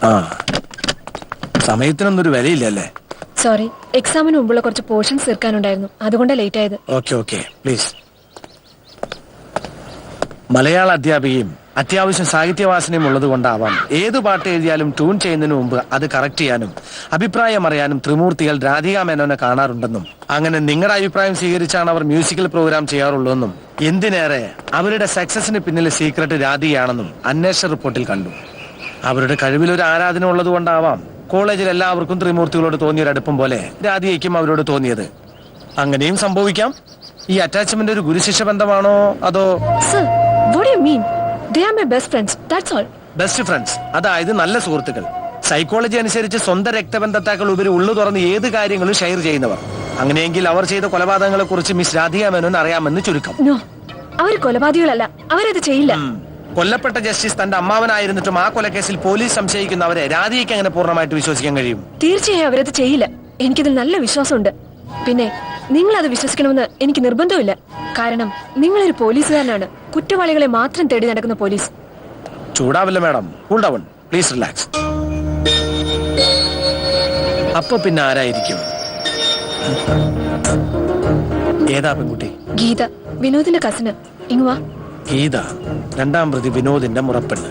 ആ, സമയത്തിനൊന്നും ഒരു വിലയില്ലല്ലേ? സോറി, എക്സാമിന് മുമ്പുള്ള കുറച്ച് പോർഷൻസ് തീർക്കാനുണ്ടായിരുന്നു, അതുകൊണ്ടാണ് ലേറ്റ് ആയത്. Okay okay please. മലയാള അധ്യാപികയും അത്യാവശ്യം സാഹിത്യവാസനയും ഉള്ളത് കൊണ്ടാവാം ഏത് പാട്ട് എഴുതിയാലും ട്യൂൺ ചെയ്യുന്നതിന് മുമ്പ് അത് കറക്റ്റ് ചെയ്യാനും അഭിപ്രായം അറിയാനും ത്രിമൂർത്തികൾ രാധിക മേനോനെ കാണാറുണ്ടെന്നും അങ്ങനെ നിങ്ങളുടെ അഭിപ്രായം സ്വീകരിച്ചാണ് അവർ മ്യൂസിക്കൽ പ്രോഗ്രാം ചെയ്യാറുള്ളതെന്നും എന്തിനേറെ അവരുടെ സക്സസിന് പിന്നിൽ സീക്രട്ട് രാധികയാണെന്നും അന്വേഷണ റിപ്പോർട്ടിൽ കണ്ടു. അവരുടെ കഴിവിലൊരു ആരാധന ഉള്ളത് കൊണ്ടാവാം കോളേജിൽ എല്ലാവർക്കും ത്രിമൂർത്തികളോട് തോന്നിയൊരു അടുപ്പം പോലെ രാധികയ്ക്കും അവരോട് തോന്നിയത്. അങ്ങനെയും സംഭവിക്കാം. ഈ അറ്റാച്ച്മെന്റ് ഒരു ഗുരുശിഷ്യ ബന്ധമാണോ അതോ? Sir, what do you mean? They are my best friends, that's all. Best friends, അതായത് നല്ല സുഹൃത്തുക്കൾ. സൈക്കോളജി അനുസരിച്ച് സ്വന്തം രക്തബന്ധത്താക്കൾ ഉപരി ഉള്ളു തുറന്ന് ഏത് കാര്യങ്ങളും ഷെയർ ചെയ്യുന്നവർ. അങ്ങനെയെങ്കിൽ അവർ ചെയ്ത കൊലപാതകങ്ങളെ കുറിച്ച് മിസ് രാധിക മേനോൻ അറിയാമെന്ന് ചുരുക്കം. No, അവർ കൊലപാതകളല്ല, അവരത് ചെയ്യില്ല. കൊല്ലപ്പെട്ട ജസ്റ്റിസ് തന്റെ അമ്മാവനായിരുന്നിട്ടും ആ കൊലക്കേസിൽ പോലീസ് സംശയിക്കുന്നവരെ രാധികയ്ക്ക് എങ്ങനെ പൂർണ്ണമായിട്ട് വിശ്വസിക്കാൻ കഴിയും? തീർച്ചയായും അവരത് ചെയ്യില്ല. എനിക്കിതിൽ നല്ല വിശ്വാസമുണ്ട്. പിന്നെ നിങ്ങൾ അത് വിശ്വസിക്കണമെന്ന് എനിക്ക് നിർബന്ധമില്ല. കാരണം നിങ്ങളൊരു പോലീസുകാരനാണ്, കുറ്റവാളികളെ മാത്രം തേടി നടക്കുന്ന പോലീസ്. ചൂടാവില്ല madam, cool down please, relax. അപ്പൊ പിന്നെ ആരായിരിക്കും? ഏതാ പെൺകുട്ടി? ഗീത, വിനോദിന്റെ കസിന്. ഇങ്ങുവാ. ഗീത, രണ്ടാം പ്രതി വിനോദിന്റെ മുറപ്പെണ്ണ്.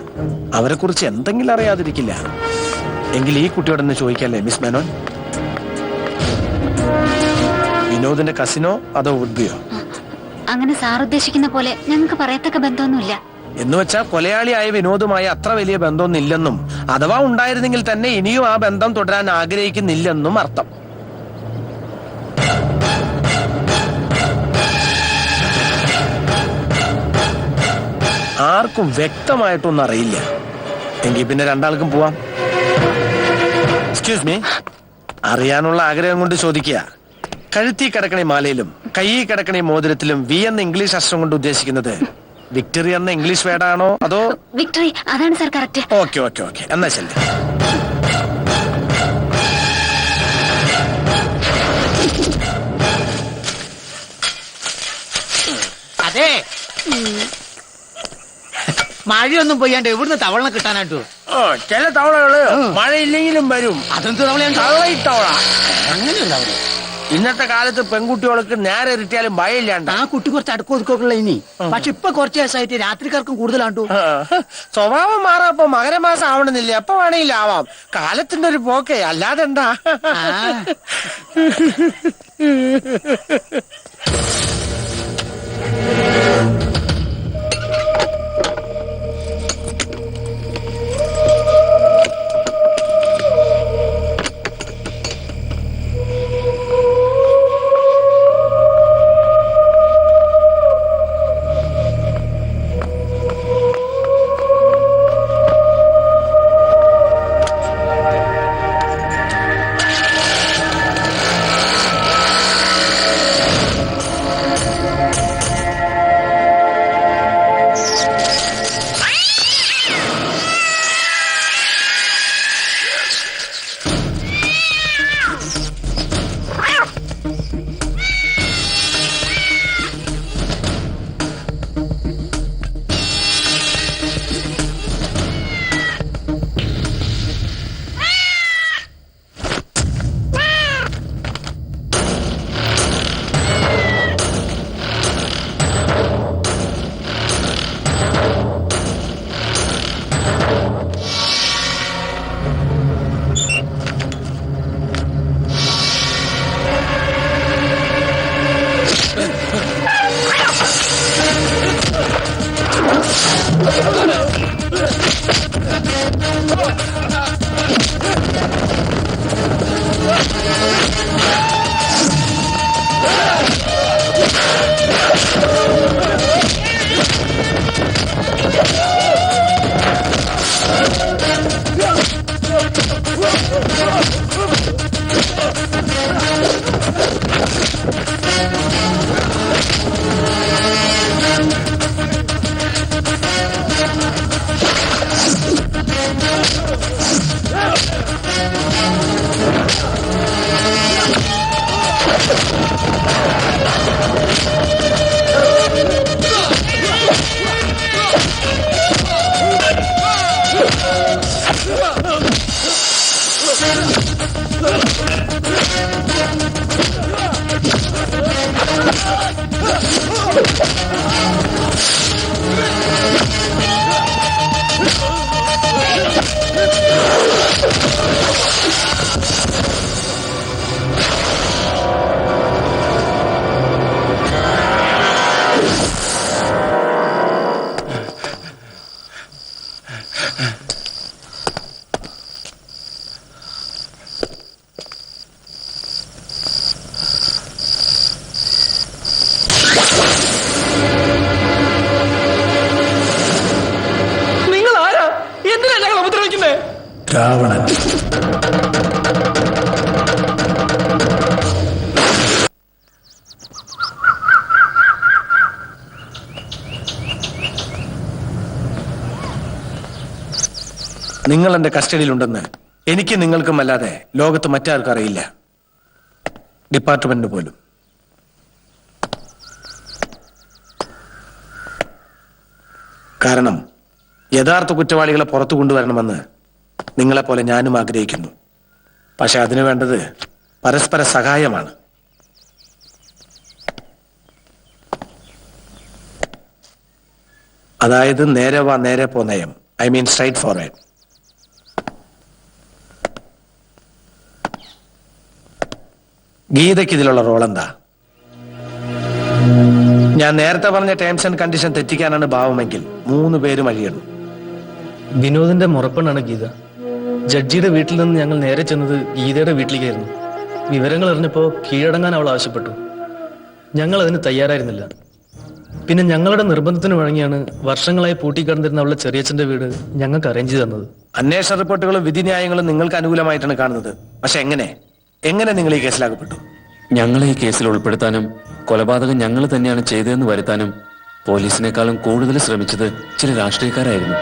അവരെ കുറിച്ച് എന്തെങ്കിലും അറിയാതിരിക്കില്ല. എങ്കിൽ ഈ കുട്ടിയോടൊന്ന് ചോദിക്കല്ലേ മിസ് മേനോൻ, വിനോദിന്റെ കസിനോ അതോ വുഡ്ബിയോ? അങ്ങനെ സാർ ഉദ്ദേശിക്കുന്ന പോലെ ഞങ്ങൾക്ക് പറയത്തക്ക ബന്ധമൊന്നുമില്ല. എന്ന് വെച്ചാൽ കൊലയാളിയായ വിനോദുമായി അത്ര വലിയ ബന്ധമൊന്നും ഇല്ലെന്നും അഥവാ ഉണ്ടായിരുന്നെങ്കിൽ തന്നെ ഇനിയും ആ ബന്ധം തുടരാൻ ആഗ്രഹിക്കുന്നില്ലെന്നും അർത്ഥം. ആർക്കും വ്യക്തമായിട്ടൊന്നും അറിയില്ല. എങ്കിൽ പിന്നെ രണ്ടാൾക്കും പോവാം. എക്സ്ക്യൂസ് മീ, അറിയാനുള്ള ആഗ്രഹം കൊണ്ട് ചോദിക്കുക. കഴുത്തി കിടക്കണ മാലയിലും കയ്യിൽ കിടക്കണ മോതിരത്തിലും വി എന്ന ഇംഗ്ലീഷ് അക്ഷരം കൊണ്ട് ഉദ്ദേശിക്കുന്നത് വിക്ടറി എന്ന ഇംഗ്ലീഷ് വേർഡാണോ അതോ? വിക്ടറി, അതാണ് sir correct. Okay okay okay, എന്നാ ശരി. അതെ, മഴയൊന്നും പെയ്യാണ്ട് എവിടുന്ന് തവള കിട്ടാനായിട്ടു? ചില തവളകള് മഴയില്ലെങ്കിലും വരും. അതെന്ത് തവളയാണ്? തവള. അങ്ങനെയല്ല. ഇന്നത്തെ കാലത്ത് പെൺകുട്ടികൾക്ക് നേരെ ഇരട്ടിയാലും ഭയമില്ലാണ്ട്. ആ കുട്ടി കുറച്ച് അടുക്കൊതുക്കൊള്ള ഇനി, പക്ഷെ ഇപ്പൊ കുറച്ച് ദിവസമായിട്ട് രാത്രിക്കാർക്കും കൂടുതലാണ്ടു. സ്വഭാവം മാറാപ്പൊ മകരമാസം ആവണമെന്നില്ല, എപ്പോ വേണമെങ്കിലും ആവാം. കാലത്തിന്റെ ഒരു പോക്കേ, അല്ലാതെ എന്താ? നിങ്ങൾ ആരാ? എന്തിനാ ഞങ്ങൾ ഉപദ്രവിക്കുന്നേ? രാവണൻ. നിങ്ങൾ എന്റെ കസ്റ്റഡിയിലുണ്ടെന്ന് എനിക്ക് നിങ്ങൾക്കും അല്ലാതെ ലോകത്ത് മറ്റാർക്കും അറിയില്ല, ഡിപ്പാർട്ട്മെന്റിന് പോലും. കാരണം യഥാർത്ഥ കുറ്റവാളികളെ പുറത്തു കൊണ്ടുവരണമെന്ന് നിങ്ങളെപ്പോലെ ഞാനും ആഗ്രഹിക്കുന്നു. പക്ഷെ അതിനു വേണ്ടത് പരസ്പര സഹായമാണ്. അതായത് നേരെ വാ നേരെ പോ നയം. I mean straightforward. ഗീതയ്ക്ക് ഇതിലുള്ള റോൾ എന്താ? ഞാൻ നേരത്തെ പറഞ്ഞ ടേംസ് ആൻഡ് കണ്ടീഷൻ തെറ്റിക്കാനാണ് ഭാവമെങ്കിൽ 3 പേരും അഴിയണം. വിനോദിന്റെ മുറപ്പെണ്ണാണ് ഗീത. ജഡ്ജിയുടെ വീട്ടിൽ നിന്ന് ഞങ്ങൾ നേരെ ചെന്നത് ഗീതയുടെ വീട്ടിലേക്കായിരുന്നു. വിവരങ്ങൾ അറിഞ്ഞപ്പോൾ കീഴടങ്ങാൻ അവൾ ആവശ്യപ്പെട്ടു. ഞങ്ങൾ അതിന് തയ്യാറായിരുന്നില്ല. പിന്നെ ഞങ്ങളുടെ നിർബന്ധത്തിന് വഴങ്ങിയാണ് വർഷങ്ങളായി പൂട്ടിക്കിടന്നിരുന്ന അവളുടെ ചെറിയച്ഛന്റെ വീട് ഞങ്ങൾക്ക് അറേഞ്ച് ചെയ്ത് തന്നത്. അന്വേഷണ റിപ്പോർട്ടുകളും വിധിന്യായങ്ങളും നിങ്ങൾക്ക് അനുകൂലമായിട്ടാണ് കാണുന്നത്. പക്ഷെ എങ്ങനെ നിങ്ങൾ ഈ കേസിലാകപ്പെട്ടു? ഞങ്ങളെ ഈ കേസിൽ ഉൾപ്പെടുത്താനും കൊലപാതകം ഞങ്ങൾ തന്നെയാണ് ചെയ്തതെന്ന് വരുത്താനും പോലീസിനേക്കാളും കൂടുതൽ ശ്രമിച്ചത് ചില രാഷ്ട്രീയക്കാരായിരുന്നു.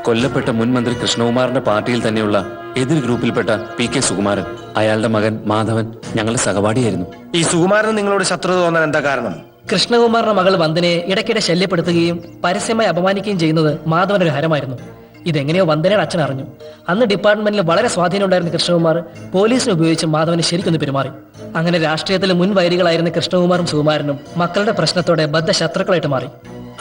കൊല്ലപ്പെട്ട മുൻ മന്ത്രി കൃഷ്ണകുമാറിന്റെ പാർട്ടിയിൽ തന്നെയുള്ള എതിർ ഗ്രൂപ്പിൽപ്പെട്ട PK സുകുമാരൻ, അയാളുടെ മകൻ മാധവൻ ഞങ്ങളുടെ സഹപാഠിയായിരുന്നു. ഈ സുകുമാരന് നിങ്ങളോട് ശത്രുത തോന്നാൻ എന്താ കാരണം? കൃഷ്ണകുമാറിന്റെ മകൾ വന്ദനയെ ഇടയ്ക്കിടെ ശല്യപ്പെടുത്തുകയും പരസ്യമായി അപമാനിക്കുകയും ചെയ്യുന്നത് മാധവനൊരു ഹരമായിരുന്നു. ഇതെങ്ങനെയോ വന്ദനയുടെ അച്ഛൻ അറിഞ്ഞു. അന്ന് ഡിപ്പാർട്ട്മെന്റിൽ വളരെ സ്വാധീനം ഉണ്ടായിരുന്ന കൃഷ്ണകുമാർ പോലീസിനെ ഉപയോഗിച്ച് മാധവനെ ശരിക്കൊന്ന് പെരുമാറി. അങ്ങനെ രാഷ്ട്രീയത്തിലെ മുൻ വൈരികളായിരുന്ന കൃഷ്ണകുമാറും സുകുമാരനും മക്കളുടെ പ്രശ്നത്തോടെ ബദ്ധ ശത്രുക്കളായിട്ട് മാറി.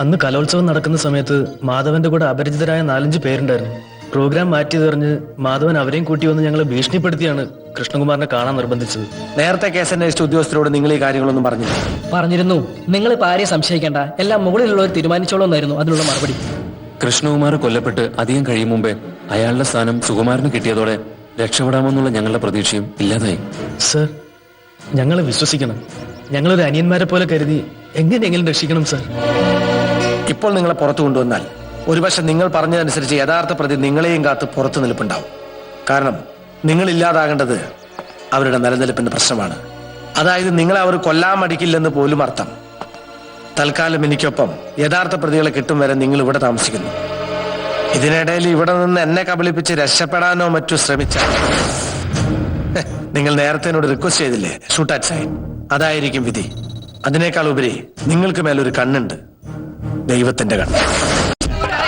അന്ന് കലോത്സവം നടക്കുന്ന സമയത്ത് മാധവന്റെ കൂടെ അപരിചിതരായ 4-5 പേരുണ്ടായിരുന്നു. പ്രോഗ്രാം മാറ്റി തെറിഞ്ഞ് മാധവൻ അവരെയും കൂട്ടി വന്ന് ഞങ്ങളെ ഭീഷണിപ്പെടുത്തിയാണ് കൃഷ്ണകുമാറിനെ കാണാൻ നിർബന്ധിച്ചത്. നേരത്തെ കേസ് അന്വേഷിച്ച ഉദ്യോഗസ്ഥരോട് നിങ്ങൾ ഈ കാര്യങ്ങളൊന്നും പറഞ്ഞിരുന്നു. നിങ്ങളിപ്പോൾ ആരെയും സംശയിക്കേണ്ട, എല്ലാം മുകളിലുള്ളവർ തീരുമാനിച്ചോളൂ എന്നായിരുന്നു അതിനുള്ള മറുപടി. കൃഷ്ണകുമാർ കൊല്ലപ്പെട്ട് അധികം കഴിയും മുമ്പേ അയാളുടെ സ്ഥാനം സുകുമാരന് കിട്ടിയതോടെ രക്ഷപ്പെടാമെന്നുള്ള ഞങ്ങളുടെ പ്രതീക്ഷയും ഇല്ലാതായി. സർ, ഞങ്ങളെ വിശ്വസിക്കണം. ഞങ്ങളൊരു അനിയന്മാരെ പോലെ കരുതി എങ്ങനെയെങ്കിലും രക്ഷിക്കണം സർ. ഇപ്പോൾ നിങ്ങളെ പുറത്തു കൊണ്ടുവന്നാൽ ഒരുപക്ഷെ നിങ്ങൾ പറഞ്ഞതനുസരിച്ച് യഥാർത്ഥ പ്രതി നിങ്ങളെയും കാത്ത് പുറത്തു നിൽപ്പുണ്ടാവും. കാരണം നിങ്ങൾ ഇല്ലാതാകേണ്ടത് അവരുടെ നിലനിൽപ്പിന്റെ പ്രശ്നമാണ്. അതായത് നിങ്ങളെ അവർ കൊല്ലാൻ മടിക്കില്ലെന്ന് പോലും അർത്ഥം. തൽക്കാലം എനിക്കൊപ്പം യഥാർത്ഥ പ്രതികളെ കിട്ടും വരെ നിങ്ങൾ ഇവിടെ താമസിക്കുന്നു. ഇതിനിടയിൽ ഇവിടെ നിന്ന് എന്നെ കബളിപ്പിച്ച് രക്ഷപ്പെടാനോ മറ്റോ ശ്രമിച്ചാൽ നിങ്ങൾ നേരത്തെ എന്നോട് റിക്വസ്റ്റ് ചെയ്തില്ലേ, ഷൂട്ട് അറ്റ് സൈഡ്. അതായിരിക്കും വിധി. അതിനേക്കാൾ ഉപരി നിങ്ങൾക്ക് മേലൊരു കണ്ണുണ്ട്, ദൈവത്തിന്റെ കണ്ണ്.